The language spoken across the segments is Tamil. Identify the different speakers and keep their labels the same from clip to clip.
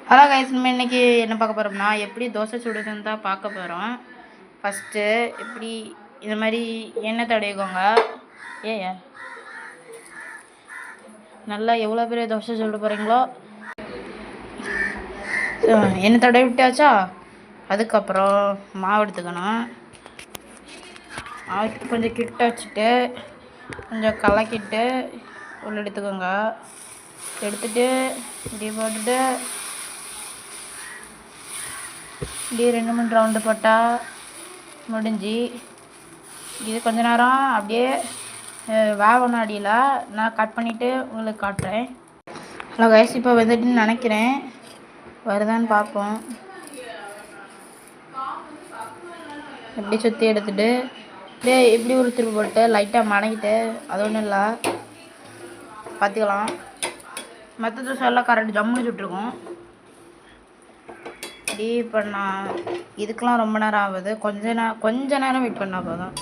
Speaker 1: ஹலோ கைஸ், நம்ம இன்றைக்கி என்ன பார்க்க போகிறோம்னா எப்படி தோசை சுடுதுன்னு தான் பார்க்க போகிறோம். ஃபஸ்ட்டு இப்படி இந்த மாதிரி எண்ணெய் தடவிக்கோங்க. நல்லா எவ்வளோ பெரிய தோசை சுட போகிறீங்களோ எண்ணெய் தடவி விட்டாச்சா. அதுக்கப்புறம் மாவு எடுத்துக்கணும். மாவு கொஞ்சம் கிட்ட வச்சுட்டு கொஞ்சம் கலக்கிட்டு உள்ள எடுத்துக்கோங்க. எடுத்துகிட்டு இப்படி போட்டுட்டு இப்படி 2-3 ரவுண்டு போட்டால் முடிஞ்சு. இது கொஞ்ச நேரம் அப்படியே வேகணும் அடியில். நான் கட் பண்ணிவிட்டு உங்களுக்கு காட்டுறேன். ஹலோ கைஸ், இப்போ வந்துட்டுன்னு நினைக்கிறேன், வருதான்னு பார்ப்போம். எப்படி சுற்றி எடுத்துகிட்டு அப்படியே இப்படி ஒரு திருப்பி போட்டு லைட்டாக மடக்கிட்டு, அது ஒன்றும் இல்லை பார்த்துக்கலாம். மற்ற தோசை எல்லாம் கரெக்ட் ஜம்முன்னு சுட்டுருக்கோம். இப்படி பண்ணால் இதுக்கெலாம் ரொம்ப நேரம் ஆகுது. கொஞ்ச நேரம் வெயிட் பண்ணால் போதும்.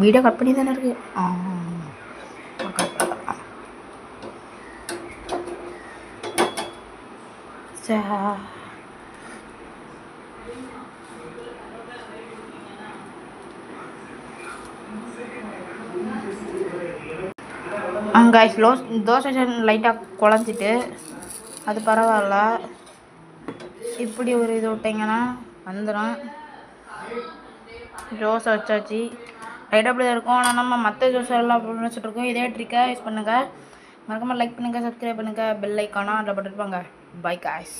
Speaker 1: வீடியோ கட் பண்ணி தானே இருக்கு. கைஸ், தோசை லைட்டாக குழஞ்சிட்டு அது பரவாயில்ல. இப்படி ஒரு இது விட்டிங்கன்னா வந்துடும். தோசை வச்சாச்சு. லைட்டாக அப்படி தான் இருக்கும். ஆனால் நம்ம மற்ற தோசை எல்லாம் அப்படி வச்சுட்ருக்கோம். இதே ட்ரிக்காக யூஸ் பண்ணுங்கள். மறக்காமல் லைக் பண்ணுங்கள், சப்ஸ்கிரைப் பண்ணுங்கள், பெல் ஐக்கானா அதில் போட்டுருப்பாங்க. By guys.